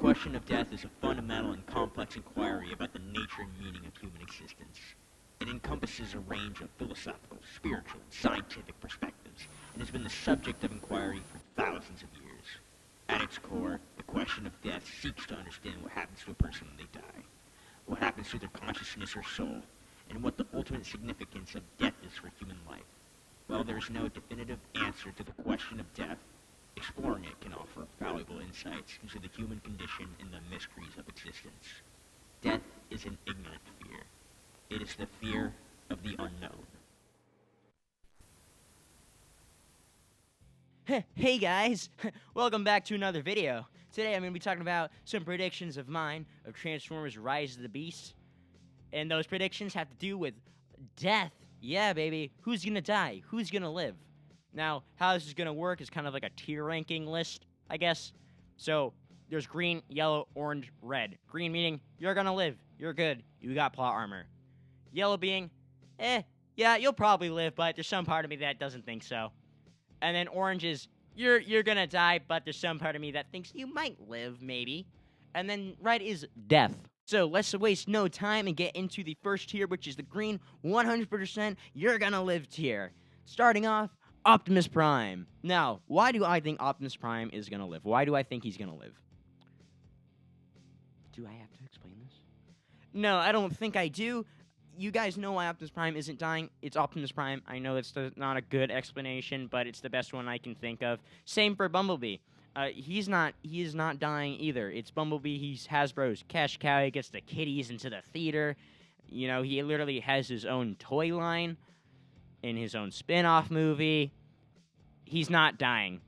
question of death is a fundamental and complex inquiry about the nature and meaning of human existence. It encompasses a range of philosophical, spiritual, and scientific perspectives, and has been the subject of inquiry for thousands of years. At its core, the question of death seeks to understand what happens to a person when they die, what happens to their consciousness or soul, and what the ultimate significance of death is for human life. While there is no definitive answer to the question of death, exploring it can offer valuable insights into the human condition and the mysteries of existence. Death is an ignorant fear. It is the fear of the unknown. Hey guys, welcome back to another video. Today I'm going to be talking about some predictions of mine of Transformers Rise of the Beast. And those predictions have to do with death. Yeah, baby. Who's going to die? Who's going to live? Now, how this is going to work is kind of like a tier ranking list, I guess. So, there's green, yellow, orange, red. Green meaning, you're going to live. You're good. You got plot armor. Yellow being, yeah, you'll probably live, but there's some part of me that doesn't think so. And then orange is, you're going to die, but there's some part of me that thinks you might live, maybe. And then red is death. So, let's waste no time and get into the first tier, which is the green 100% you're going to live tier. Starting off, Optimus Prime. Now, why do I think Optimus Prime is going to live? Why do I think he's going to live? Do I have to explain this? No, I don't think I do. You guys know why Optimus Prime isn't dying. It's Optimus Prime. I know it's not a good explanation, but it's the best one I can think of. Same for Bumblebee. He is not dying either. It's Bumblebee. He's Hasbro's cash cow. He gets the kiddies into the theater. You know, he literally has his own toy line in his own spin-off movie. He's not dying.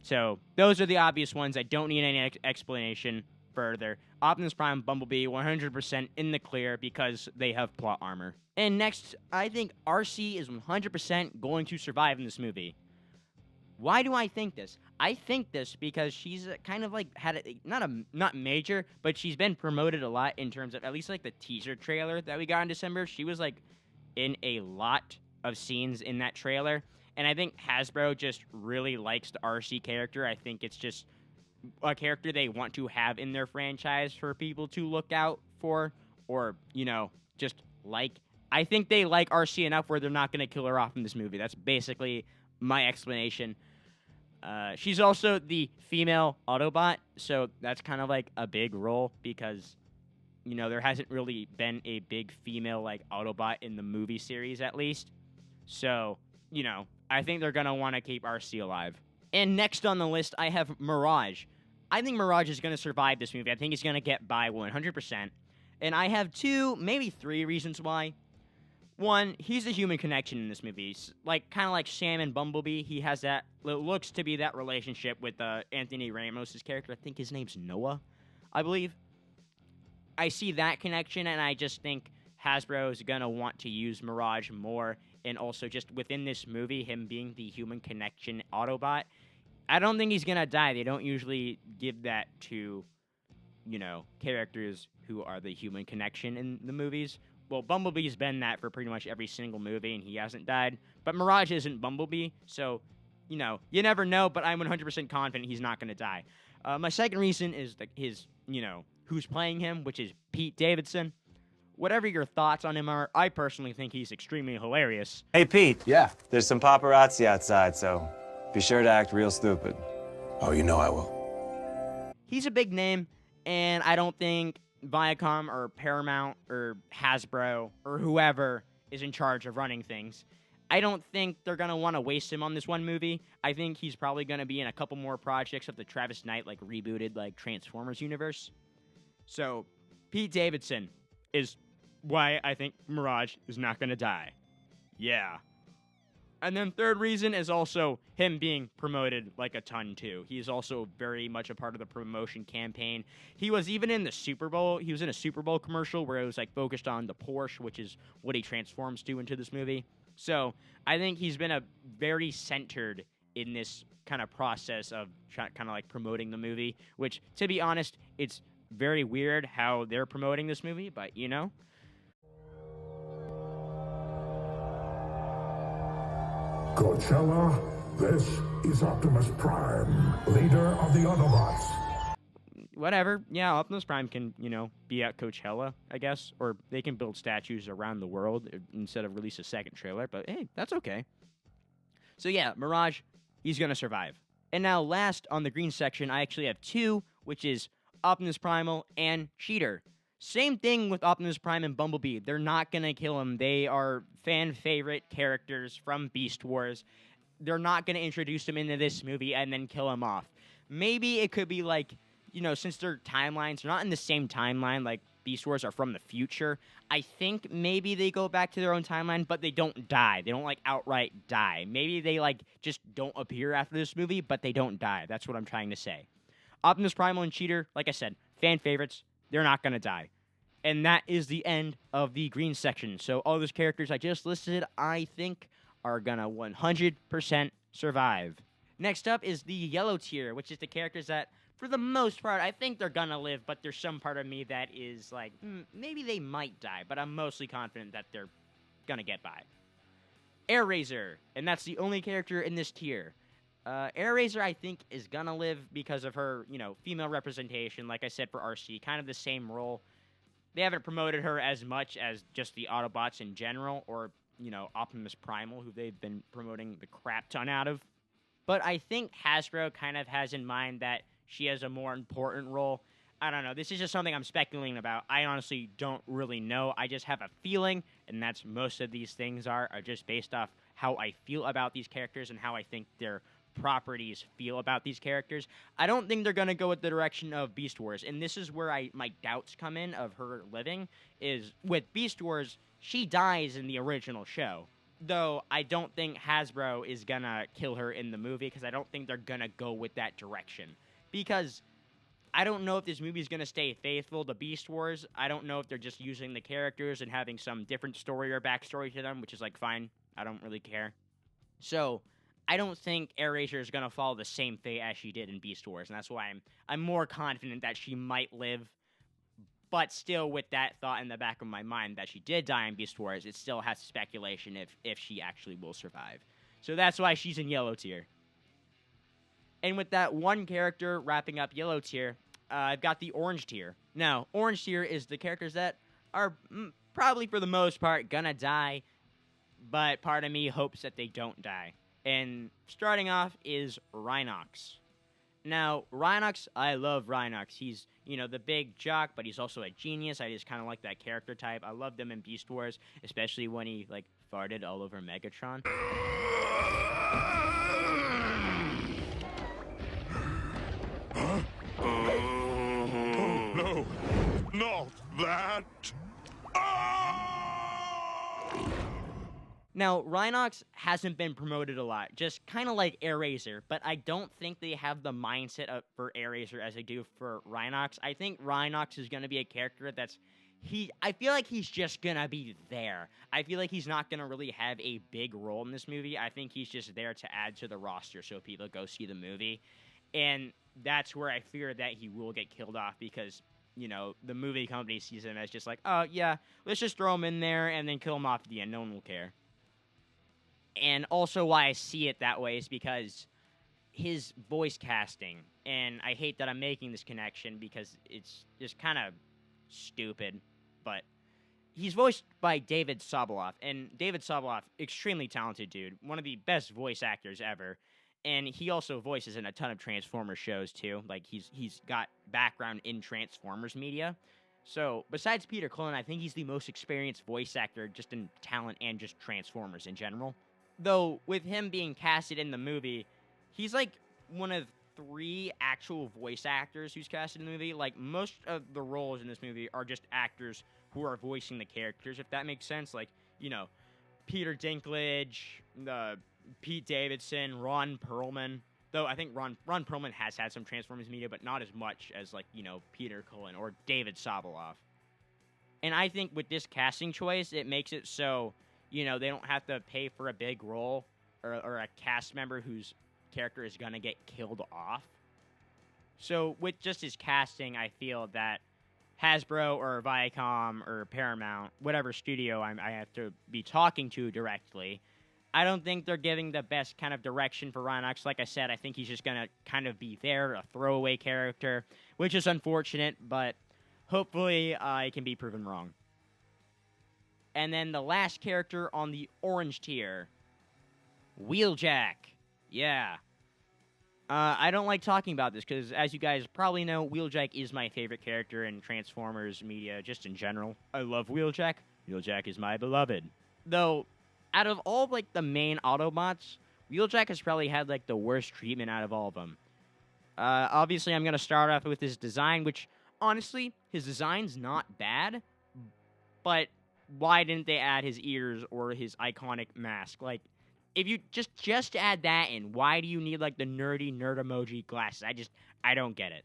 So, those are the obvious ones. I don't need any explanation further. Optimus Prime, Bumblebee, 100% in the clear because they have plot armor. And next, I think RC is 100% going to survive in this movie. Why do I think this? I think this because she's kind of like had not major, but she's been promoted a lot in terms of at least like the teaser trailer that we got in December. She was like in a lot of scenes in that trailer, and I think Hasbro just really likes the RC character. I think it's just a character they want to have in their franchise for people to look out for, or, you know, just like. I think they like RC enough where they're not going to kill her off in this movie. That's basically my explanation. She's also the female Autobot, so that's kind of like a big role because, you know, there hasn't really been a big female like Autobot in the movie series, at least. So, you know, I think they're going to want to keep RC alive. And next on the list, I have Mirage. I think Mirage is going to survive this movie. I think he's going to get by 100%. And I have two, maybe three reasons why. One, he's the human connection in this movie. Like, kind of like Sam and Bumblebee. He has that, looks to be that relationship with Anthony Ramos' character. I think his name's Noah, I believe. I see that connection, and I just think Hasbro is going to want to use Mirage more. And also just within this movie, him being the human connection Autobot, I don't think he's going to die. They don't usually give that to, you know, characters who are the human connection in the movies. Well, Bumblebee's been that for pretty much every single movie, and he hasn't died. But Mirage isn't Bumblebee, so, you know, you never know, but I'm 100% confident he's not going to die. My second reason is his, you know, who's playing him, which is Pete Davidson. Whatever your thoughts on him are, I personally think he's extremely hilarious. Hey, Pete. Yeah. There's some paparazzi outside, so be sure to act real stupid. Oh, you know I will. He's a big name, and I don't think Viacom or Paramount or Hasbro or whoever is in charge of running things. I don't think they're going to want to waste him on this one movie. I think he's probably going to be in a couple more projects of the Travis Knight, like, rebooted, like, Transformers universe. So, Pete Davidson is why I think Mirage is not going to die. Yeah. And then third reason is also him being promoted like a ton too. He's also very much a part of the promotion campaign. He was even in the Super Bowl. He was in a Super Bowl commercial where it was like focused on the Porsche, which is what he transforms to into this movie. So I think he's been a very centered in this kind of process of kind of like promoting the movie, which, to be honest, it's very weird how they're promoting this movie, but you know. Coachella, this is Optimus Prime, leader of the Autobots. whatever. Yeah, Optimus Prime can, be at Coachella, I guess, or they can build statues around the world instead of release a second trailer. But hey, that's okay. So yeah, Mirage, he's gonna survive. And now, last on the green section, I actually have two, which is Optimus Primal and Cheater. Same thing with Optimus Prime and Bumblebee. They're not gonna kill him. They are fan favorite characters from Beast Wars. They're not gonna introduce him into this movie and then kill him off. Maybe it could be like, since their timelines are not in the same timeline, like Beast Wars are from the future, I think maybe they go back to their own timeline, but they don't die. They don't, outright die. Maybe they, just don't appear after this movie, but they don't die. That's what I'm trying to say. Optimus Primal and Cheater, like I said, fan favorites. They're not going to die. And that is the end of the green section. So all those characters I just listed, I think, are going to 100% survive. Next up is the yellow tier, which is the characters that, for the most part, I think they're going to live, but there's some part of me that is like, maybe they might die, but I'm mostly confident that they're going to get by. Airazor, and that's the only character in this tier. Airazor, I think, is going to live because of her, female representation, like I said for RC, kind of the same role. They haven't promoted her as much as just the Autobots in general, or, Optimus Primal, who they've been promoting the crap ton out of. But I think Hasbro kind of has in mind that she has a more important role. I don't know. This is just something I'm speculating about. I honestly don't really know. I just have a feeling, and that's most of these things are just based off how I feel about these characters and how I think their properties feel about these characters. I don't think they're going to go with the direction of Beast Wars, and this is where my doubts come in of her living, is with Beast Wars, she dies in the original show. Though I don't think Hasbro is going to kill her in the movie, because I don't think they're going to go with that direction. Because I don't know if this movie is going to stay faithful to Beast Wars. I don't know if they're just using the characters and having some different story or backstory to them, which is, fine. I don't really care. So I don't think Airazor is going to follow the same fate as she did in Beast Wars, and that's why I'm more confident that she might live. But still, with that thought in the back of my mind that she did die in Beast Wars, it still has speculation if she actually will survive. So that's why she's in yellow tier. And with that one character wrapping up yellow tier, I've got the orange tier. Now, orange tier is the characters that are probably for the most part gonna die, but part of me hopes that they don't die. And starting off is Rhinox. Now, Rhinox, I love Rhinox. He's, the big jock, but he's also a genius. I just kind of like that character type. I loved him in Beast Wars, especially when he, farted all over Megatron. No, not that. Now, Rhinox hasn't been promoted a lot, just kind of like Airazor, but I don't think they have the mindset for Airazor as they do for Rhinox. I think Rhinox is going to be a character I feel like he's just going to be there. I feel like he's not going to really have a big role in this movie. I think he's just there to add to the roster so people go see the movie. And that's where I fear that he will get killed off because, the movie company sees him as just like, oh, yeah, let's just throw him in there and then kill him off at the end. No one will care. And also why I see it that way is because his voice casting, and I hate that I'm making this connection because it's just kind of stupid, but he's voiced by David Soboleff, and David Soboleff, extremely talented dude, one of the best voice actors ever, and he also voices in a ton of Transformers shows too. He's got background in Transformers media. So, besides Peter Cullen, I think he's the most experienced voice actor just in talent and just Transformers in general. Though, with him being casted in the movie, he's one of 3 actual voice actors who's casted in the movie. Most of the roles in this movie are just actors who are voicing the characters, if that makes sense. Peter Dinklage, Pete Davidson, Ron Perlman. Though I think Ron Perlman has had some Transformers media, but not as much as, Peter Cullen or David Soboleff. And I think with this casting choice, it makes it so they don't have to pay for a big role or a cast member whose character is going to get killed off. So with just his casting, I feel that Hasbro or Viacom or Paramount, whatever studio I have to be talking to directly, I don't think they're giving the best kind of direction for Rhinox. Like I said, I think he's just going to kind of be there, a throwaway character, which is unfortunate, but hopefully it can be proven wrong. And then the last character on the orange tier, Wheeljack. Yeah. I don't like talking about this because, as you guys probably know, Wheeljack is my favorite character in Transformers media, just in general. I love Wheeljack. Wheeljack is my beloved. Though, out of all, like, the main Autobots, Wheeljack has probably had, like, the worst treatment out of all of them. Obviously, I'm going to start off with his design, which, honestly, his design's not bad, but why didn't they add his ears or his iconic mask? Like, if you just add that in, why do you need, like, the nerdy nerd emoji glasses? I don't get it.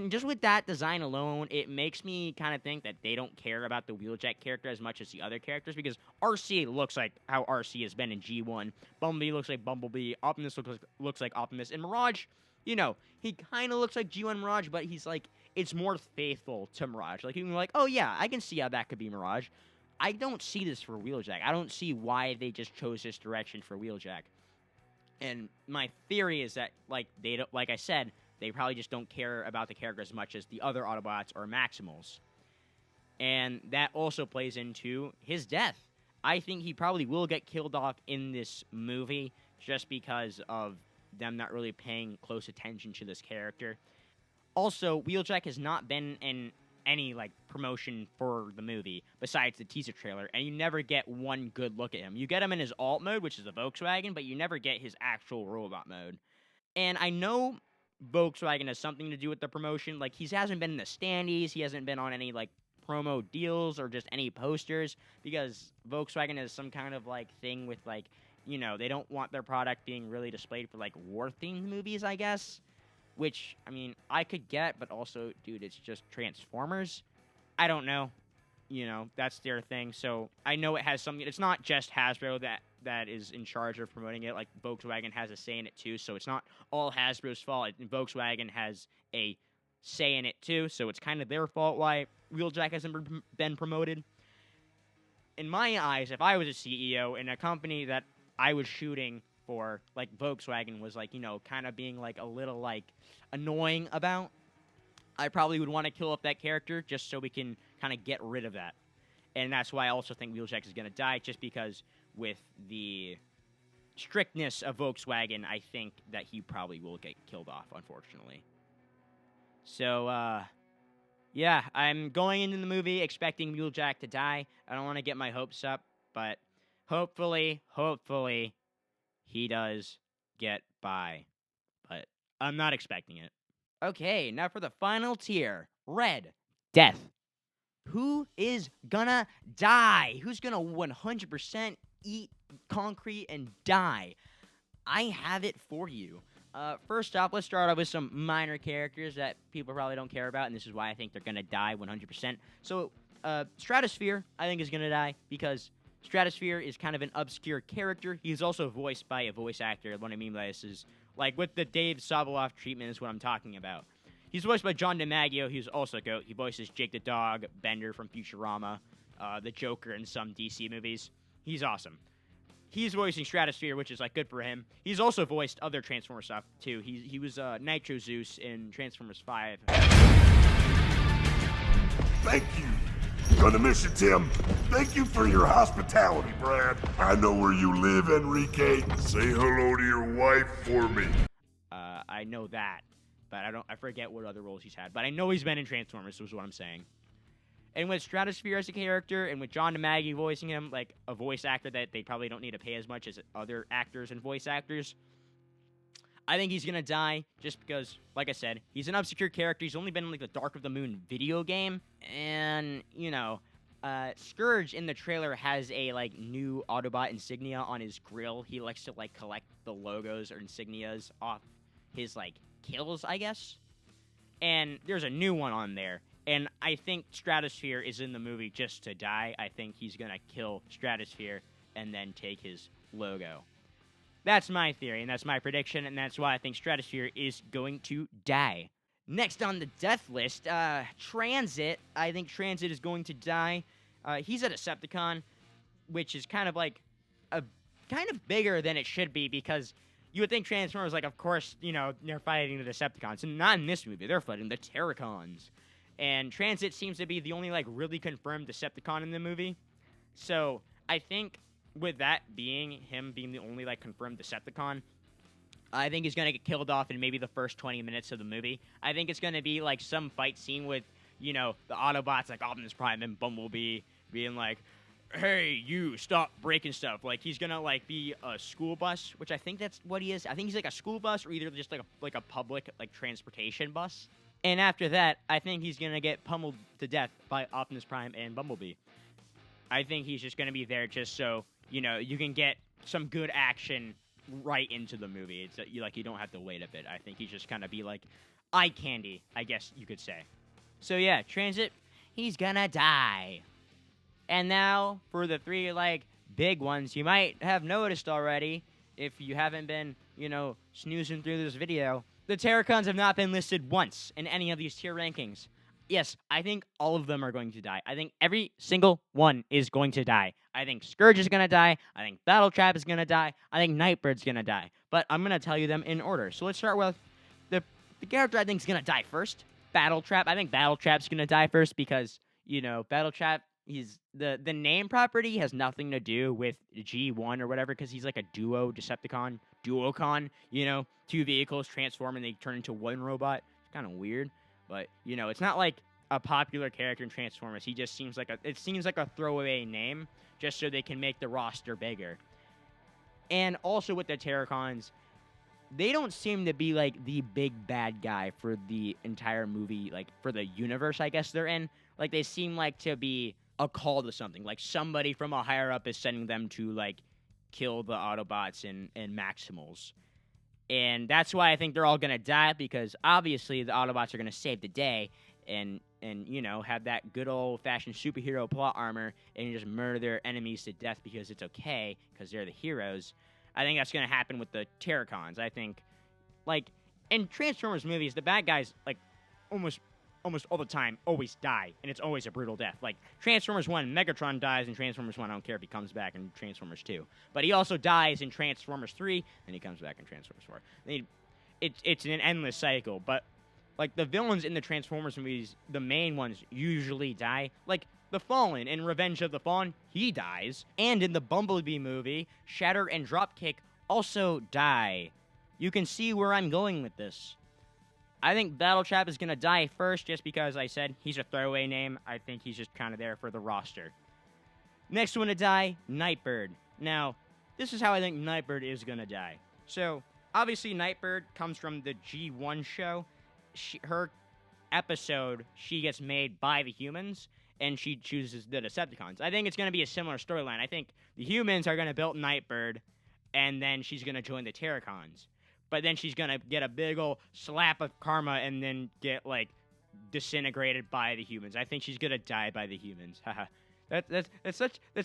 Just with that design alone, it makes me kind of think that they don't care about the Wheeljack character as much as the other characters, because RC looks like how RC has been in G1. Bumblebee looks like Bumblebee. Optimus looks like Optimus. And Mirage, you know, he kind of looks like G1 Mirage, but he's like, it's more faithful to Mirage. Like, you can be like, oh yeah, I can see how that could be Mirage. I don't see this for Wheeljack. I don't see why they just chose this direction for Wheeljack. And my theory is that, like, they don't, like I said, they probably just don't care about the character as much as the other Autobots or Maximals. And that also plays into his death. I think he probably will get killed off in this movie just because of them not really paying close attention to this character. Also, Wheeljack has not been in any, like, promotion for the movie besides the teaser trailer, and you never get one good look at him. You get him in his alt mode, which is the Volkswagen, but you never get his actual robot mode. And I know Volkswagen has something to do with the promotion. Like, he hasn't been in the standees, he hasn't been on any, like, promo deals or just any posters, because Volkswagen has some kind of, like, thing with, like, you know, they don't want their product being really displayed for, like, war-themed movies, I guess. Which, I mean, I could get, but also, dude, it's just Transformers. I don't know. You know, that's their thing. So I know it has something. It's not just Hasbro that is in charge of promoting it. Like, Volkswagen has a say in it, too. So it's not all Hasbro's fault. Volkswagen has a say in it, too. So it's kind of their fault why Wheeljack hasn't been promoted. In my eyes, if I was a CEO in a company that I was shooting for, like, Volkswagen was, like, you know, kind of being, like, a little, like, annoying about, I probably would want to kill off that character just so we can kind of get rid of that. And that's why I also think Wheeljack is going to die, just because with the strictness of Volkswagen, I think that he probably will get killed off, unfortunately. So, yeah, I'm going into the movie expecting Wheeljack to die. I don't want to get my hopes up, but hopefully, he does get by. But I'm not expecting it. Okay, now for the final tier. Red. Death. Who is gonna die? Who's gonna 100% eat concrete and die? I have it for you. First off, let's start off with some minor characters that people probably don't care about, and this is why I think they're gonna die 100%. So, Stratosphere, I think, is gonna die, because Stratosphere is kind of an obscure character. He's also voiced by a voice actor. What I mean by this is, like, with the Dave Soboleff treatment is what I'm talking about. He's voiced by John DiMaggio. He's also GOAT. He voices Jake the Dog, Bender from Futurama, the Joker in some DC movies. He's awesome. He's voicing Stratosphere, which is, like, good for him. He's also voiced other Transformers stuff, too. He was Nitro Zeus in Transformers 5. Thank you. Gonna miss you, Tim. Thank you for your hospitality, Brad. I know where you live, Enrique. Say hello to your wife for me. I know that, but I forget what other roles he's had. But I know he's been in Transformers, is what I'm saying. And with Stratosphere as a character, and with John DiMaggio voicing him, like a voice actor that they probably don't need to pay as much as other actors and voice actors, I think he's gonna die just because, like I said, he's an obscure character. He's only been in, like, the Dark of the Moon video game, and, you know, Scourge in the trailer has a, like, new Autobot insignia on his grill. He likes to, like, collect the logos or insignias off his, like, kills, I guess. And there's a new one on there. And I think Stratosphere is in the movie just to die. I think he's gonna kill Stratosphere and then take his logo. That's my theory, and that's my prediction, and that's why I think Stratosphere is going to die. Next on the death list, Transit. I think Transit is going to die. He's a Decepticon, which is kind of like a kind of bigger than it should be because you would think Transformers, like, of course, you know, they're fighting the Decepticons. And not in this movie. They're fighting the Terracons. And Transit seems to be the only, like, really confirmed Decepticon in the movie. So I think with that being him being the only, like, confirmed Decepticon, I think he's going to get killed off in maybe the first 20 minutes of the movie. I think it's going to be, like, some fight scene with, you know, the Autobots, like Optimus Prime and Bumblebee being like, hey, you, stop breaking stuff. Like, he's going to, like, be a school bus, which I think that's what he is. I think he's, like, a school bus or either just, like a public, like, transportation bus. And after that, I think he's going to get pummeled to death by Optimus Prime and Bumblebee. I think he's just going to be there just so, you know, you can get some good action right into the movie. It's you don't have to wait a bit. I think he's just kind of be like eye candy, I guess you could say. So yeah, Transit, he's gonna die. And now for the 3 like big ones, you might have noticed already if you haven't been, you know, snoozing through this video. The Terracons have not been listed once in any of these tier rankings. Yes, I think all of them are going to die. I think every single one is going to die. I think Scourge is going to die. I think Battletrap is going to die. I think Nightbird's going to die. But I'm going to tell you them in order. So let's start with the character I think is going to die first. Battletrap. I think Battletrap's going to die first because, you know, Battletrap, he's the name property has nothing to do with G1 or whatever because he's like a Decepticon, Duocon, you know, 2 vehicles transform and they turn into 1 robot. It's kind of weird. But, you know, it's not like a popular character in Transformers. He just seems like a throwaway name just so they can make the roster bigger. And also with the Terracons, they don't seem to be like the big bad guy for the entire movie, like for the universe I guess they're in. Like they seem like to be a call to something. Like somebody from a higher up is sending them to like kill the Autobots and Maximals. And that's why I think they're all going to die, because obviously the Autobots are going to save the day and you know, have that good old-fashioned superhero plot armor and just murder their enemies to death because it's okay, because they're the heroes. I think that's going to happen with the Terracons. I think, like, in Transformers movies, the bad guys, like, almost all the time always die, and it's always a brutal death. Like, Transformers 1, Megatron dies in Transformers 1. I don't care if he comes back in Transformers 2. But he also dies in Transformers 3, and he comes back in Transformers 4. It's an endless cycle, but, like, the villains in the Transformers movies, the main ones, usually die. Like, the Fallen in Revenge of the Fallen, he dies. And in the Bumblebee movie, Shatter and Dropkick also die. You can see where I'm going with this. I think Battletrap is going to die first just because I said he's a throwaway name. I think he's just kind of there for the roster. Next one to die, Nightbird. Now, this is how I think Nightbird is going to die. So, obviously Nightbird comes from the G1 show. Her episode, she gets made by the humans, and she chooses the Decepticons. I think it's going to be a similar storyline. I think the humans are going to build Nightbird, and then she's going to join the Terracons. But then she's going to get a big ol' slap of karma and then get, like, disintegrated by the humans. I think she's going to die by the humans. Haha. That's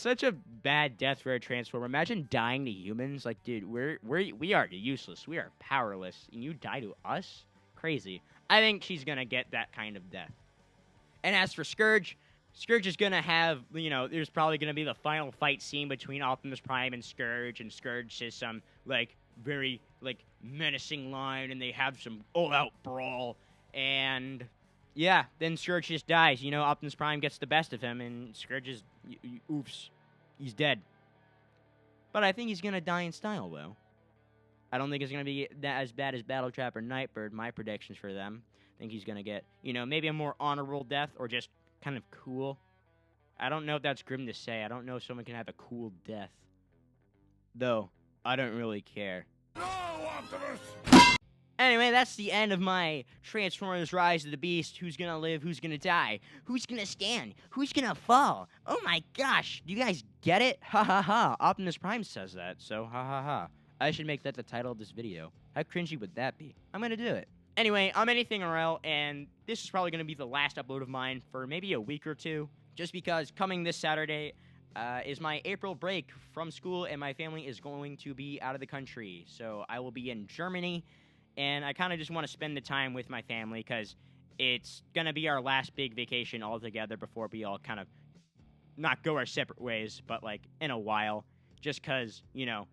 such a bad death for a Transformer. Imagine dying to humans. Like, dude, we are useless. We are powerless. And you die to us? Crazy. I think she's going to get that kind of death. And as for Scourge, Scourge is going to have, you know, there's probably going to be the final fight scene between Optimus Prime and Scourge says some, like, very, like, menacing line, and they have some all-out brawl, and, yeah, then Scourge just dies. You know, Optimus Prime gets the best of him, and Scourge is, oops, he's dead. But I think he's going to die in style, though. I don't think it's going to be as bad as Battletrap or Nightbird, my predictions for them. I think he's going to get, you know, maybe a more honorable death, or just kind of cool. I don't know if that's grim to say. I don't know if someone can have a cool death. Though, I don't really care. No, Optimus! Anyway, that's the end of my Transformers Rise of the Beast. Who's gonna live? Who's gonna die? Who's gonna stand? Who's gonna fall? Oh my gosh, do you guys get it? Ha ha ha. Optimus Prime says that, so ha ha ha. I should make that the title of this video. How cringy would that be? I'm gonna do it. Anyway, I'm Anything RL, and this is probably gonna be the last upload of mine for maybe a week or two, just because coming this Saturday is my April break from school, and my family is going to be out of the country. So I will be in Germany, and I kind of just want to spend the time with my family because it's going to be our last big vacation all together before we all kind of not go our separate ways, but like in a while, just because, you know,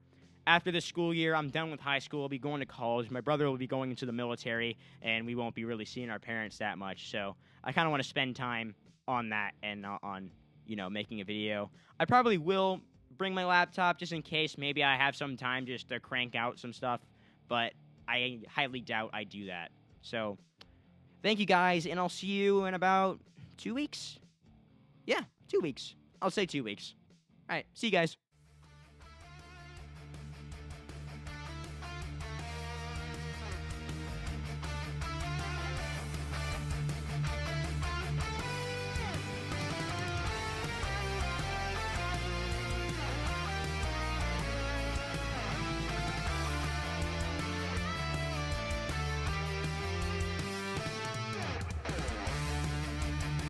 after this school year, I'm done with high school. I'll be going to college. My brother will be going into the military, and we won't be really seeing our parents that much. So I kind of want to spend time on that and on, you know, making a video. I probably will bring my laptop just in case. Maybe I have some time just to crank out some stuff, but I highly doubt I do that. So thank you guys, and I'll see you in about 2 weeks. Yeah, 2 weeks. I'll say 2 weeks. All right, see you guys.